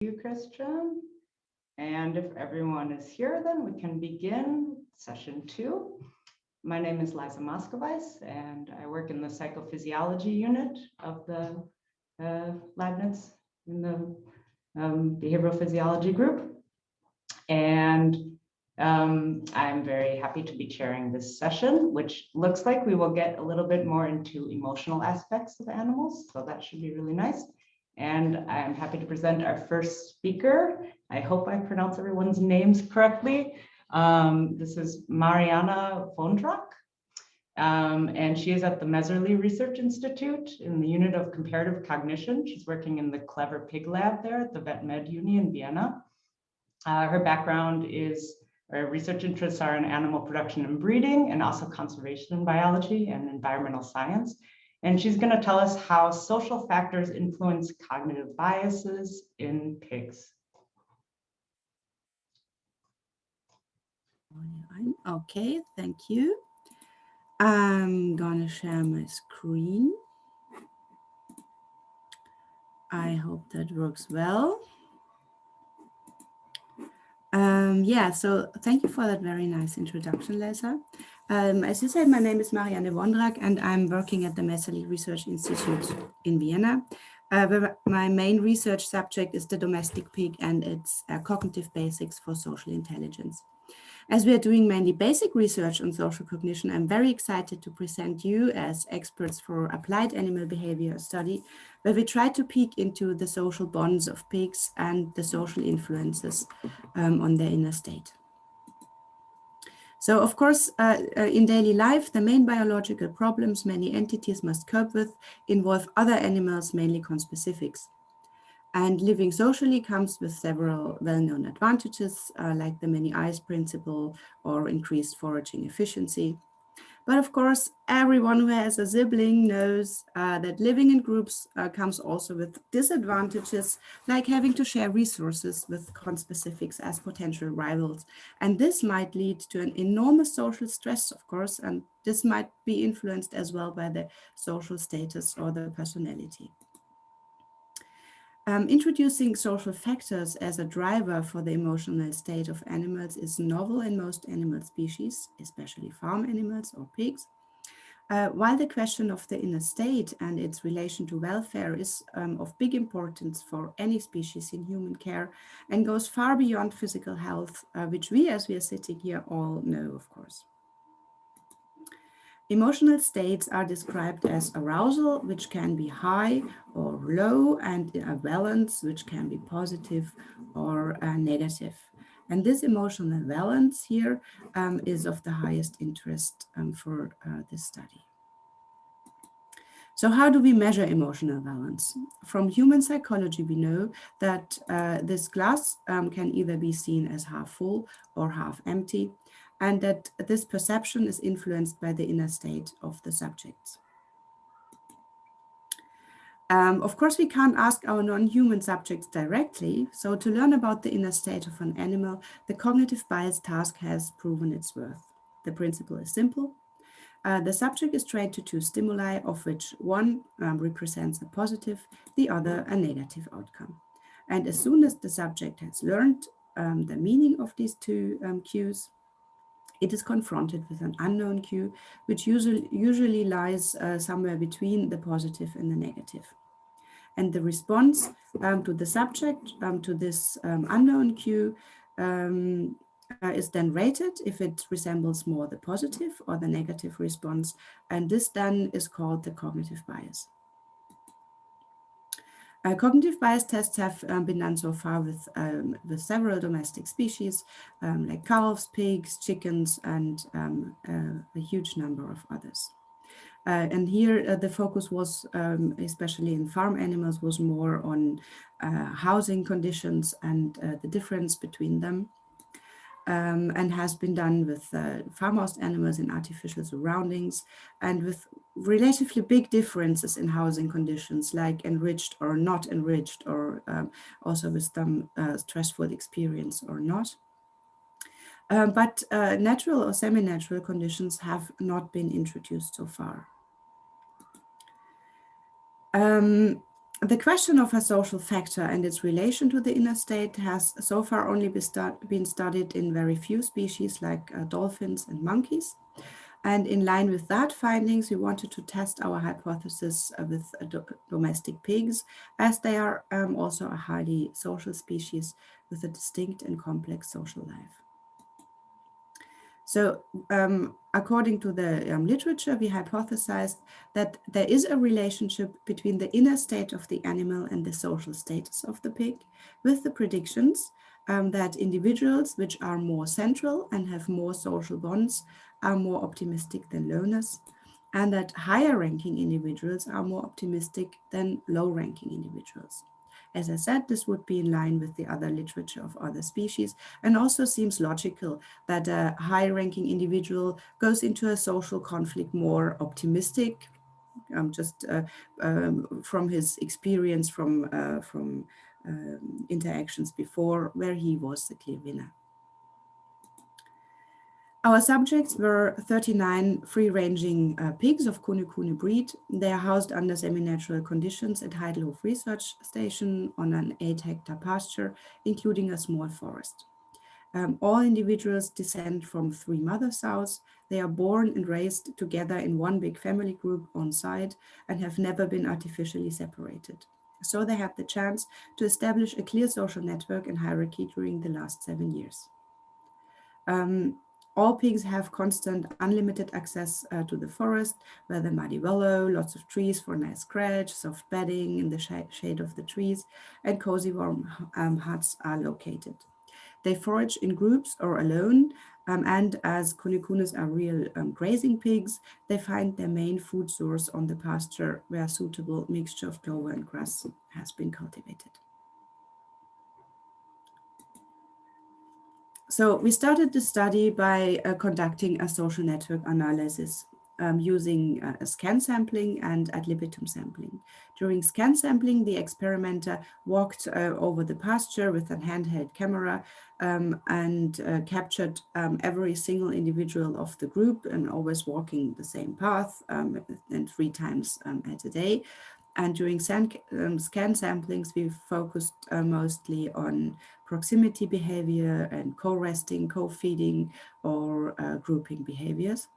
you, Christian. And if everyone is here, then we can begin session 2. My name is Liza Moscovice, and I work in the psychophysiology unit of the Leibniz in the behavioral physiology group. And I'm very happy to be chairing this session, which looks like we will get a little bit more into emotional aspects of animals. So that should be really nice. And I'm happy to present our first speaker. I hope I pronounce everyone's names correctly. This is Marianne Wondrak. And she is at the Messerly Research Institute in the unit of comparative cognition. She's working in the Clever Pig Lab there at the Vet Med Uni in Vienna. Her background is, her research interests are in animal production and breeding, and also conservation biology and environmental science. And she's going to tell us how social factors influence cognitive biases in pigs. Okay, thank you. I'm gonna share my screen. I hope that works well. Yeah, so thank you for that very nice introduction, Lisa. As you said, my name is Marianne Wondrak, and I'm working at the Messerly Research Institute in Vienna. Where my main research subject is the domestic pig and its cognitive basics for social intelligence. As we are doing mainly basic research on social cognition, I'm very excited to present you as experts for applied animal behavior study, where we try to peek into the social bonds of pigs and the social influences on their inner state. So, of course, in daily life, the main biological problems many entities must cope with involve other animals, mainly conspecifics. And living socially comes with several well-known advantages, like the many eyes principle or increased foraging efficiency. But of course, everyone who has a sibling knows that living in groups comes also with disadvantages, like having to share resources with conspecifics as potential rivals. And this might lead to an enormous social stress, of course, and this might be influenced as well by the social status or the personality. Introducing social factors as a driver for the emotional state of animals is novel in most animal species, especially farm animals or pigs. While the question of the inner state and its relation to welfare is of big importance for any species in human care and goes far beyond physical health, which we, as we are sitting here, all know, of course. Emotional states are described as arousal, which can be high or low, and a balance, which can be positive or negative. And this emotional balance here is of the highest interest for this study. So how do we measure emotional balance? From human psychology, we know that this glass can either be seen as half full or half empty, and that this perception is influenced by the inner state of the subjects. Of course, we can't ask our non-human subjects directly, so to learn about the inner state of an animal, the cognitive bias task has proven its worth. The principle is simple. The subject is trained to two stimuli, of which one represents a positive, the other a negative outcome. And as soon as the subject has learned the meaning of these two cues, it is confronted with an unknown cue, which usually lies somewhere between the positive and the negative. And the response to the subject to this unknown cue is then rated if it resembles more the positive or the negative response, and this then is called the cognitive bias. Cognitive bias tests have been done so far with several domestic species like cows, pigs, chickens, and a huge number of others. And here the focus was, especially in farm animals, was more on housing conditions and the difference between them. And has been done with farmhouse animals in artificial surroundings and with relatively big differences in housing conditions, like enriched or not enriched, or also with some stressful experience or not. But natural or semi-natural conditions have not been introduced so far. The question of a social factor and its relation to the inner state has so far only been studied in very few species like dolphins and monkeys. And in line with that findings, we wanted to test our hypothesis with domestic pigs, as they are also a highly social species with a distinct and complex social life. So according to the literature, we hypothesized that there is a relationship between the inner state of the animal and the social status of the pig, with the predictions that individuals which are more central and have more social bonds are more optimistic than loners, and that higher ranking individuals are more optimistic than low ranking individuals. As I said, this would be in line with the other literature of other species, and also seems logical that a high-ranking individual goes into a social conflict more optimistic, from his experience from interactions before, where he was the clear winner. Our subjects were 39 free-ranging pigs of Kune breed. They are housed under semi-natural conditions at Heidelhof Research Station on an 8-hectare pasture, including a small forest. All individuals descend from 3 mother sows. They are born and raised together in one big family group on site and have never been artificially separated. So they had the chance to establish a clear social network and hierarchy during the last 7 years. All pigs have constant, unlimited access to the forest, where the muddy wallow, lots of trees for nice scratch, soft bedding in the shade of the trees, and cozy warm huts are located. They forage in groups or alone, and as Kunikunas are real grazing pigs, they find their main food source on the pasture, where a suitable mixture of clover and grass has been cultivated. So we started the study by conducting a social network analysis using scan sampling and ad libitum sampling. During scan sampling, the experimenter walked over the pasture with a handheld camera and captured every single individual of the group, and always walking the same path and 3 times at a day. And during scan samplings, we focused mostly on proximity behavior and co-resting, co-feeding, or grouping behaviors.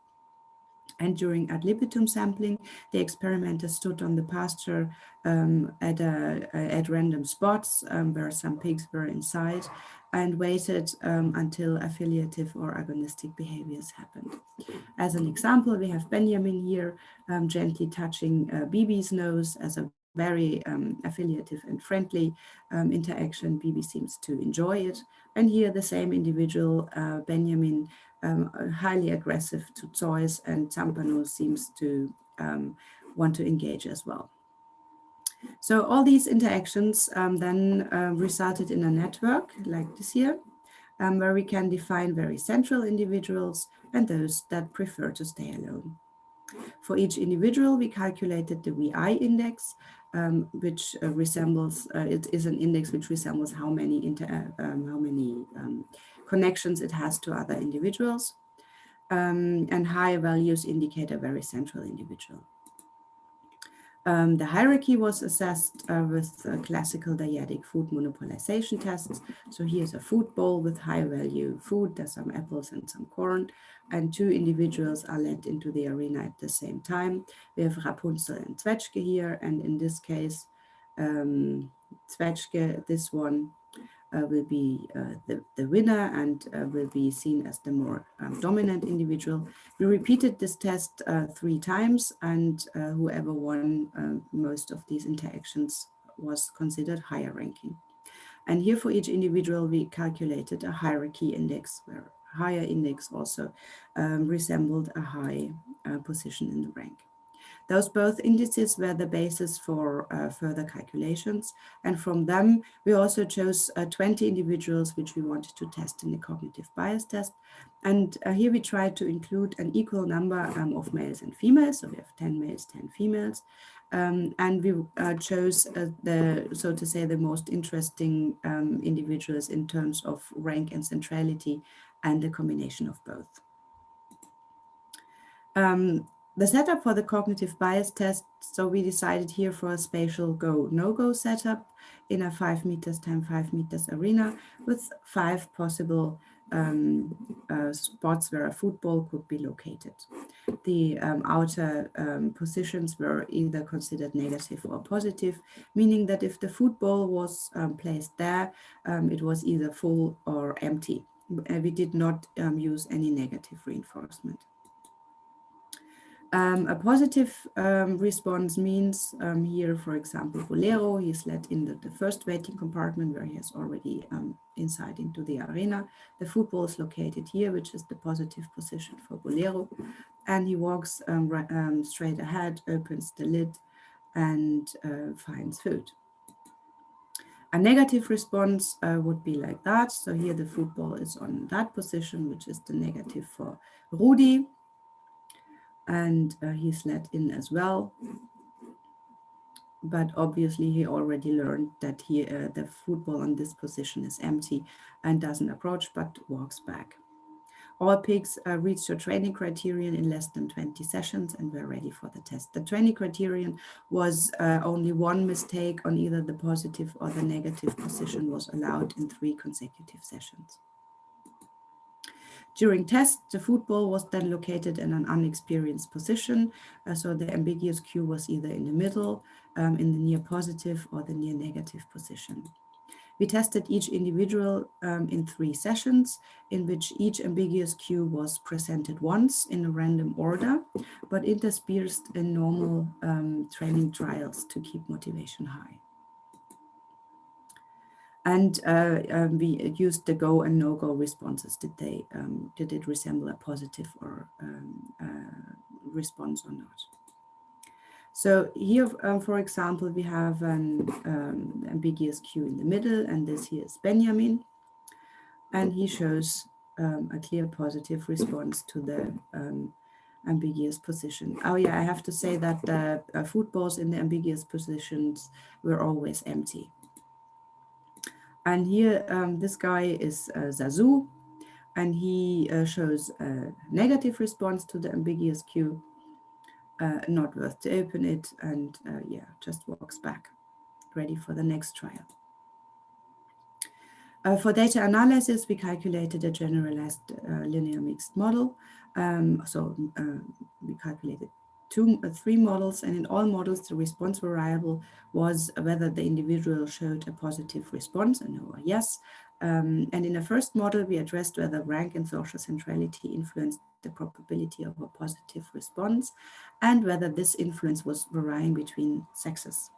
And during ad libitum sampling, the experimenter stood on the pasture at random spots where some pigs were inside, and waited until affiliative or agonistic behaviors happened. As an example, we have Benjamin here gently touching Bibi's nose as a very affiliative and friendly interaction. Bibi seems to enjoy it. And here the same individual, Benjamin, highly aggressive to Zeus, and Zampano seems to want to engage as well. So all these interactions then resulted in a network like this here, where we can define very central individuals and those that prefer to stay alone. For each individual, we calculated the VI index, which resembles, it is an index which resembles how many connections it has to other individuals. And high values indicate a very central individual. The hierarchy was assessed with classical dyadic food monopolization tests. So here's a food bowl with high value food. There's some apples and some corn, and 2 individuals are led into the arena at the same time. We have Rapunzel and Zwetschge here, and in this case, Zwetschge, this one, will be the winner and will be seen as the more dominant individual. We repeated this test 3 times, and whoever won most of these interactions was considered higher ranking. And here for each individual, we calculated a hierarchy index, where higher index also resembled a high position in the rank. Those both indices were the basis for further calculations. And from them, we also chose 20 individuals which we wanted to test in the cognitive bias test. And here we tried to include an equal number of males and females. So we have 10 males, 10 females. And we chose so to say, the most interesting individuals in terms of rank and centrality, and the combination of both. The setup for the cognitive bias test, so we decided here for a spatial go-no-go setup in a 5 meters times 5 meters arena with 5 possible spots where a football could be located. The outer positions were either considered negative or positive, meaning that if the football was placed there, it was either full or empty. We did not use any negative reinforcement. A positive response means here, for example, Bolero, he's let in the first waiting compartment where he has already insight into the arena. The football is located here, which is the positive position for Bolero. And he walks straight ahead, opens the lid, and finds food. A negative response would be like that. So here the football is on that position, which is the negative for Rudi. And he's let in as well. But obviously he already learned that the football on this position is empty and doesn't approach, but walks back. All pigs reached their training criterion in less than 20 sessions and were ready for the test. The training criterion was only one mistake on either the positive or the negative position was allowed in 3 consecutive sessions. During test, the football was then located in an unexperienced position, so the ambiguous cue was either in the middle, in the near positive or the near negative position. We tested each individual in 3 sessions, in which each ambiguous cue was presented once in a random order, but interspersed in normal training trials to keep motivation high. And we used the go and no-go responses. Did it resemble a positive or response or not? So here, for example, we have an ambiguous cue in the middle, and this here is Benjamin, and he shows a clear positive response to the ambiguous position. Oh yeah, I have to say that the footballs in the ambiguous positions were always empty. And here, this guy is Zazu, and he shows a negative response to the ambiguous cue, not worth to open it, and yeah, just walks back, ready for the next trial. For data analysis, we calculated a generalized linear mixed model. We calculated 3 models, and in all models, the response variable was whether the individual showed a positive response, a no or yes. And in the first model, we addressed whether rank and social centrality influenced the probability of a positive response, and whether this influence was varying between sexes.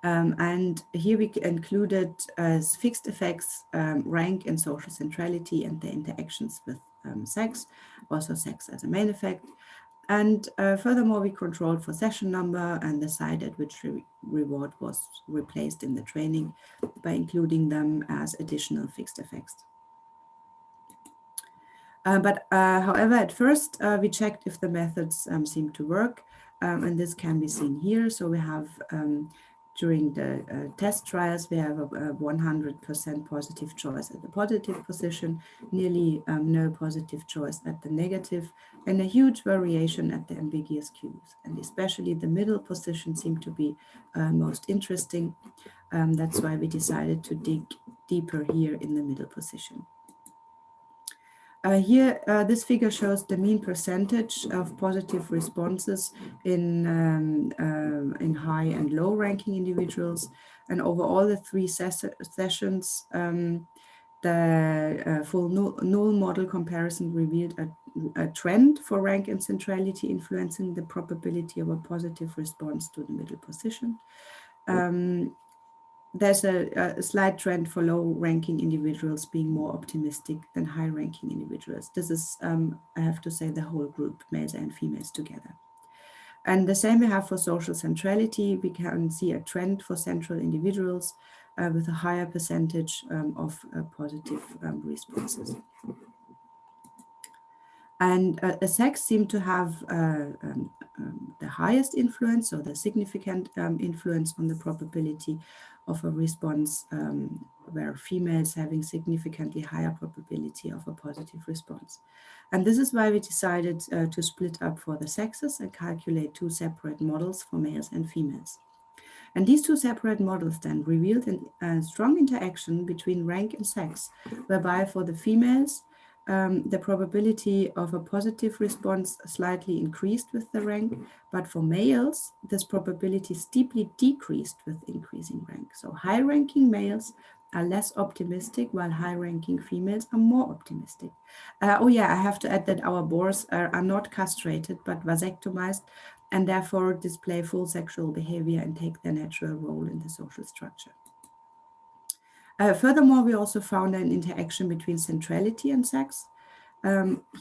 And here we included as fixed effects, rank and social centrality and the interactions with sex, also sex as a main effect. And furthermore, we controlled for session number and the site at which reward was replaced in the training by including them as additional fixed effects. However, at first, we checked if the methods seem to work, and this can be seen here. So we have, during the test trials, we have a 100% positive choice at the positive position, nearly no positive choice at the negative, and a huge variation at the ambiguous cues. And especially the middle position seemed to be most interesting. That's why we decided to dig deeper here in the middle position. Here, this figure shows the mean percentage of positive responses in high and low ranking individuals. And over all the 3 sessions, the full null model comparison revealed a trend for rank and centrality influencing the probability of a positive response to the middle position. There's a slight trend for low-ranking individuals being more optimistic than high-ranking individuals. This is, I have to say, the whole group, males and females together. And the same we have for social centrality. We can see a trend for central individuals with a higher percentage of positive responses. And sex seemed to have the highest influence, or the significant influence on the probability of a response where females having significantly higher probability of a positive response. And this is why we decided to split up for the sexes and calculate 2 separate models for males and females. And these 2 separate models then revealed a strong interaction between rank and sex, whereby for the females, the probability of a positive response slightly increased with the rank, but for males, this probability steeply decreased with increasing rank. So high-ranking males are less optimistic, while high-ranking females are more optimistic. Oh yeah, I have to add that our boars are not castrated, but vasectomized, and therefore display full sexual behavior and take their natural role in the social structure. Furthermore, we also found an interaction between centrality and sex.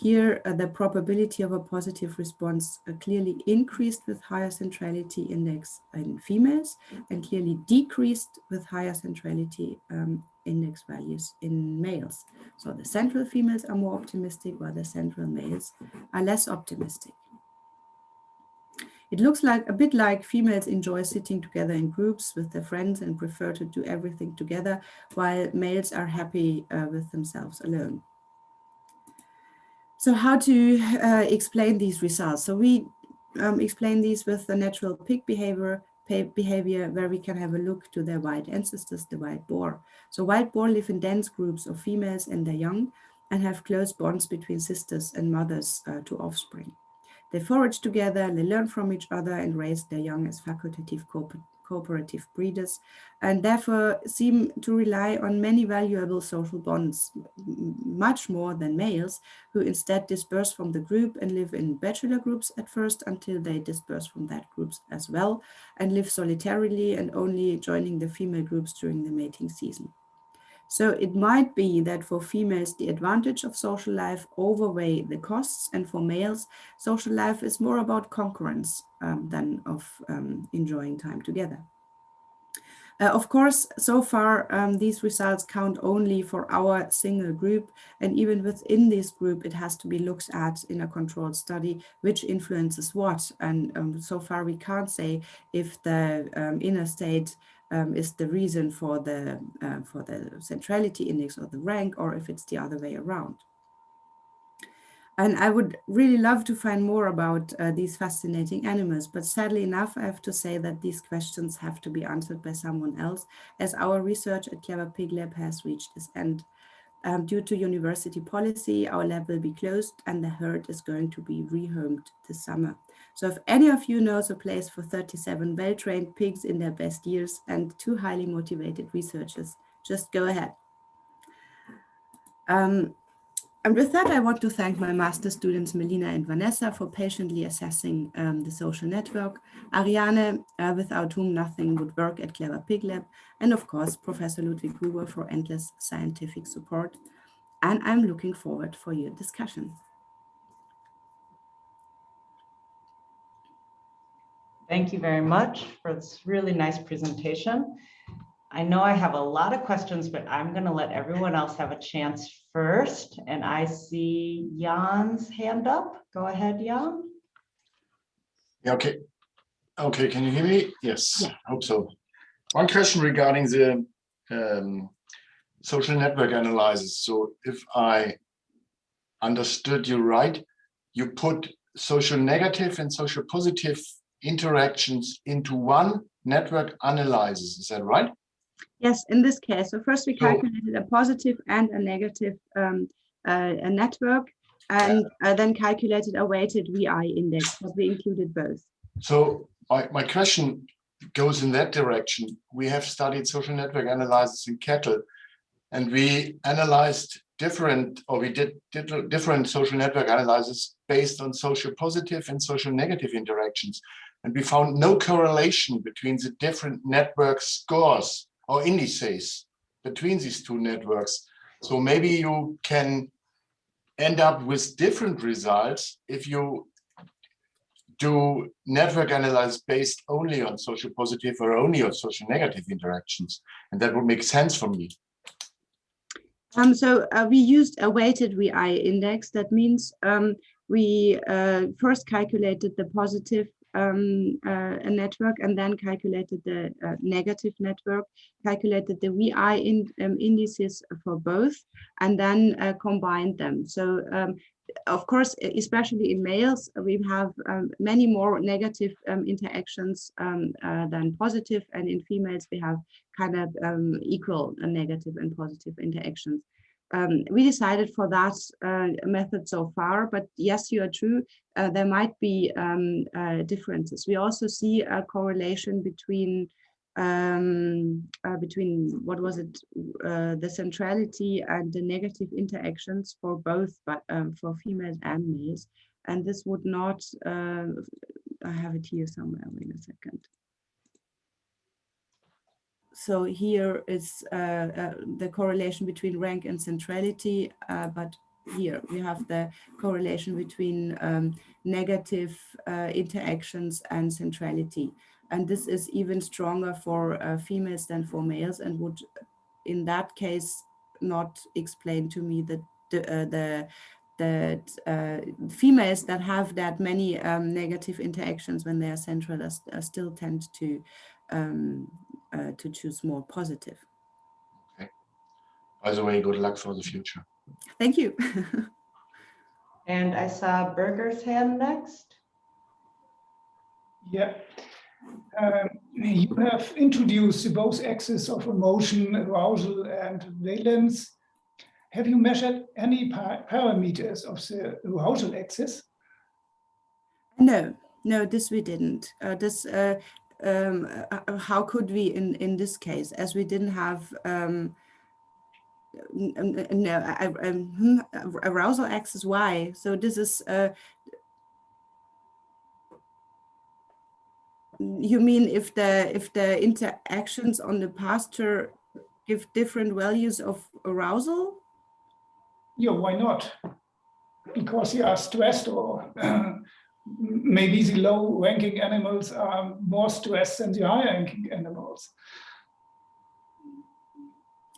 Here, the probability of a positive response clearly increased with higher centrality index in females and clearly decreased with higher centrality index values in males. So the central females are more optimistic, while the central males are less optimistic. It looks like a bit like females enjoy sitting together in groups with their friends and prefer to do everything together, while males are happy with themselves alone. So how to explain these results? So we explain these with the natural pig behavior where we can have a look to their wild ancestors, the wild boar. So wild boar live in dense groups of females and their young and have close bonds between sisters and mothers to offspring. They forage together, they learn from each other and raise their young as facultative cooperative breeders, and therefore seem to rely on many valuable social bonds, much more than males, who instead disperse from the group and live in bachelor groups at first until they disperse from that groups as well and live solitarily and only joining the female groups during the mating season. So it might be that for females, the advantage of social life outweigh the costs, and for males, social life is more about concurrence than of enjoying time together. Of course, so far, these results count only for our single group, and even within this group, it has to be looked at in a controlled study, which influences what. And so far, we can't say if the inner state is the reason for the centrality index or the rank, or if it's the other way around. And I would really love to find more about these fascinating animals, but sadly enough, I have to say that these questions have to be answered by someone else, as our research at Clever Pig Lab has reached its end. Due to university policy, our lab will be closed and the herd is going to be rehomed this summer. So if any of you knows a place for 37 well-trained pigs in their best years and 2 highly motivated researchers, just go ahead. And with that, I want to thank my master students, Melina and Vanessa, for patiently assessing the social network, Ariane, without whom nothing would work at Clever Pig Lab, and of course, Professor Ludwig Huber for endless scientific support. And I'm looking forward for your discussion. Thank you very much for this really nice presentation. I know I have a lot of questions, but I'm going to let everyone else have a chance first. And I see Jan's hand up. Go ahead, Jan. Yeah, okay. Okay, can you hear me? Yes, yeah. I hope so. One question regarding the social network analysis. So if I understood you right, you put social negative and social positive interactions into one network analysis. Is that right? Yes, in this case. So first we calculated a positive and a negative a network, and then calculated a weighted VI index, but we included both. So my question goes in that direction. We have studied social network analysis in cattle, and we analyzed different social network analysis based on social positive and social negative interactions. And we found no correlation between the different network scores or indices between these 2 networks. So maybe you can end up with different results if you do network analysis based only on social positive or only on social negative interactions. And that would make sense for me. So we used a weighted VI index. That means we first calculated the positive a network and then calculated the negative network, calculated the VI indices for both, and then combined them. So of course, especially in males, we have many more negative interactions than positive, and in females we have kind of equal negative and positive interactions. We decided for that method so far, but yes, you are true. There might be differences. We also see a correlation between what was it, the centrality and the negative interactions for both, but for females and males. And this would not, I have it here somewhere, wait a second. So here is the correlation between rank and centrality, but here we have the correlation between negative interactions and centrality. And this is even stronger for females than for males, and would in that case not explain to me that females that have that many negative interactions when they are central still tend to choose more positive. Okay. By the way, good luck for the future. Thank you. And I saw Berger's hand next. Yeah. You have introduced both axes of emotion, arousal, and valence. Have you measured any parameters of the arousal axis? No, this we didn't. How could we in this case, as we didn't have arousal axis? Why? So this is. You mean if the interactions on the pasture give different values of arousal? Yeah, why not? Because you are stressed, or maybe the low-ranking animals are more stressed than the high-ranking animals.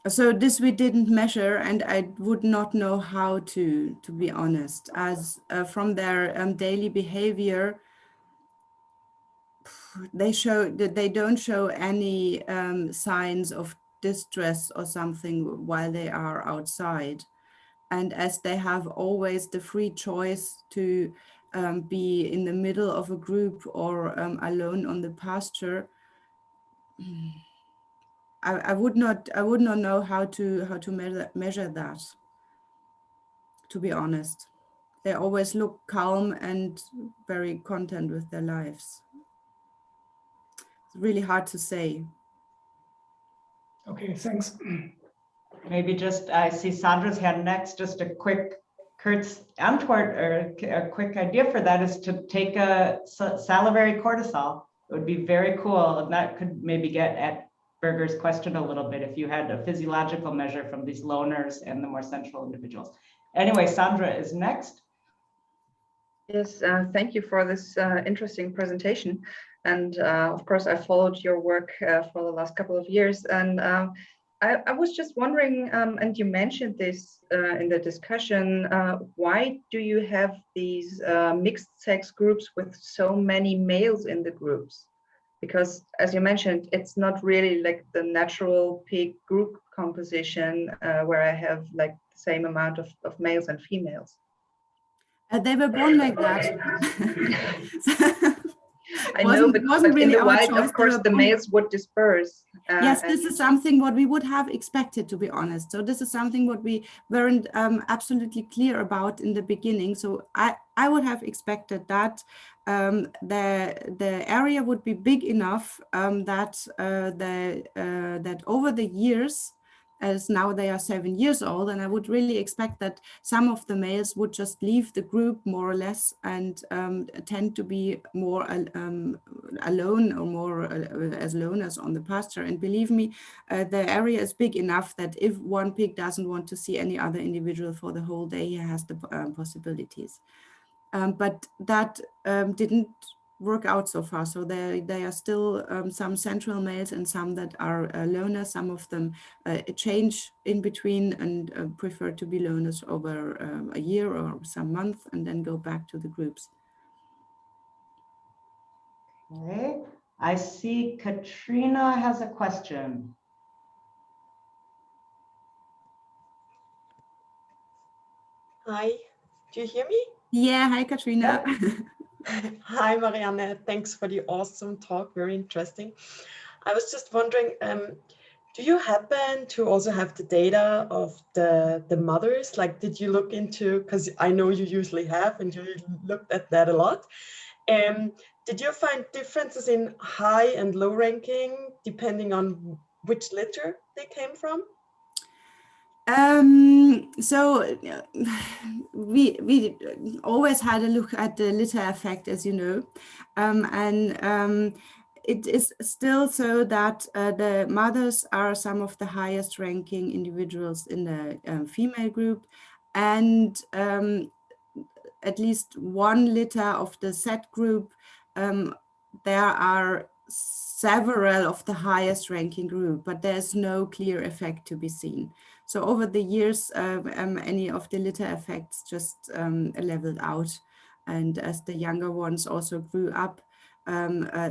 So this we didn't measure, and I would not know how to be honest, as from their daily behavior, they show that they don't show any signs of distress or something while they are outside. And as they have always the free choice to be in the middle of a group or alone on the pasture, I would not know how to measure that, to be honest. They always look calm and very content with their lives. It's really hard to say. Okay, thanks. Maybe just, I see Sandra's hand next, just a quick Kurt's Antwort, or a quick idea for that is to take a salivary cortisol. It would be very cool, and that could maybe get at Berger's question a little bit if you had a physiological measure from these loners and the more central individuals. Anyway, Sandra is next. Yes, thank you for this interesting presentation. And of course, I followed your work for the last couple of years. And I was just wondering, and you mentioned this in the discussion, why do you have these mixed sex groups with so many males in the groups? Because as you mentioned, it's not really like the natural pig group composition where I have like the same amount of males and females. They were born like that. I know, but really in the our wild, choice. of course, the males would disperse. Yes, this is something what we would have expected, to be honest. So this is something what we weren't absolutely clear about in the beginning. So I would have expected that the area would be big enough that that over the years, as now they are 7 years old, and I would really expect that some of the males would just leave the group more or less and tend to be more alone or more as loners on the pasture. And believe me, the area is big enough that if one pig doesn't want to see any other individual for the whole day, he has the possibilities. But that didn't work out so far. So there are still some central males and some that are loners. Some of them change in between and prefer to be loners over a year or some month and then go back to the groups. Okay, I see Katrina has a question. Hi, do you hear me? Yeah, hi, Katrina. Hi, Marianne. Thanks for the awesome talk. Very interesting. I was just wondering, do you happen to also have the data of the mothers? Like, did you look into, because I know you usually have, and you looked at that a lot. Did you find differences in high and low ranking depending on which litter they came from? So we always had a look at the litter effect, as you know, and it is still so that the mothers are some of the highest ranking individuals in the female group, and at least one litter of the set group, there are several of the highest ranking group, but there's no clear effect to be seen. So over the years, any of the litter effects just leveled out. And as the younger ones also grew up,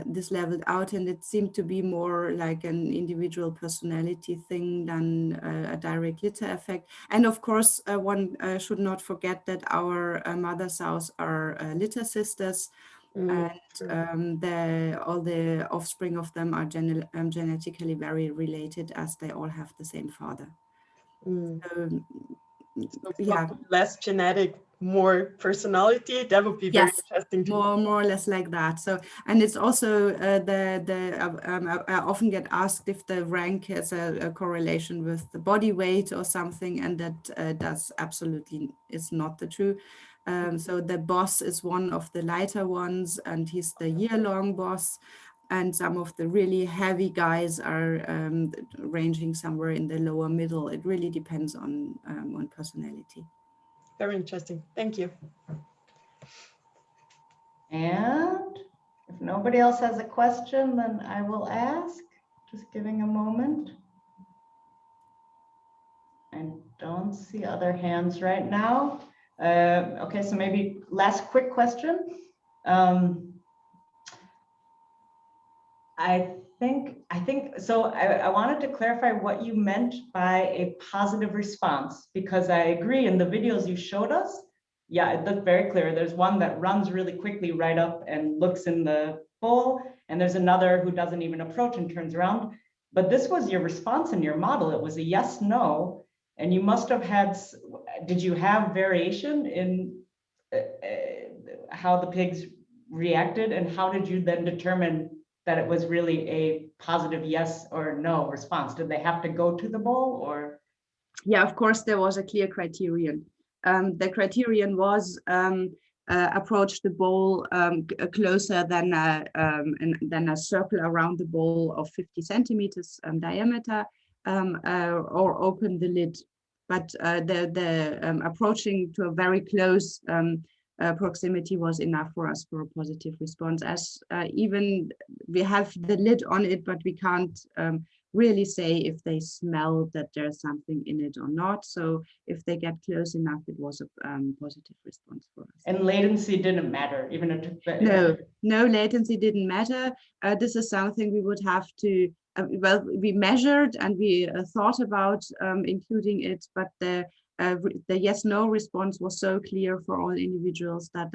this leveled out, and it seemed to be more like an individual personality thing than a direct litter effect. And of course, one should not forget that our mother sows are litter sisters. And all the offspring of them are genetically very related, as they all have the same father. So yeah, less genetic, more personality. That would be very interesting to more or less like that. So, and it's also I often get asked if the rank has a correlation with the body weight or something, and that does absolutely is not the true. So the boss is one of the lighter ones, and he's the year-long boss. And some of the really heavy guys are ranging somewhere in the lower middle. It really depends on personality. Very interesting. Thank you. And if nobody else has a question, then I will ask, just giving a moment. I don't see other hands right now. Okay, so maybe last quick question. I think so. I wanted to clarify what you meant by a positive response, because I agree in the videos you showed us. Yeah, it looked very clear. There's one that runs really quickly right up and looks in the bowl, and there's another who doesn't even approach and turns around. But this was your response in your model. It was a yes, no, and you must have had. Did you have variation in how the pigs reacted, and how did you then determine that it was really a positive yes or no response? Did they have to go to the bowl, or? Yeah, of course, there was a clear criterion. The criterion was approach the bowl closer than a circle around the bowl of 50 centimeters diameter, or open the lid. But the approaching to a very close proximity was enough for us for a positive response, as even we have the lid on it, but we can't really say if they smell that there's something in it or not. So if they get close enough, it was a positive response for us. And latency didn't matter, even if it took no latency didn't matter. This is something we would have to, well, we measured and we thought about including it, but the yes/no response was so clear for all individuals that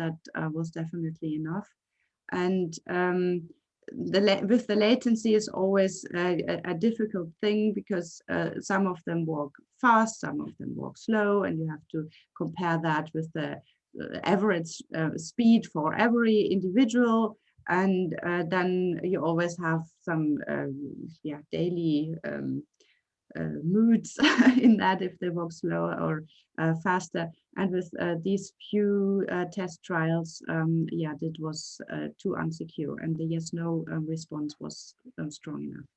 was definitely enough. And with the latency is always a difficult thing, because some of them walk fast, some of them walk slow, and you have to compare that with the average speed for every individual. And then you always have some daily moods in that, if they walk slower or faster. And with these few test trials, it was too unsecure, and the yes/no response was strong enough.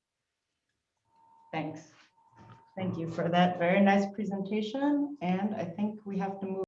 Thanks. Thank you for that very nice presentation. And I think we have to move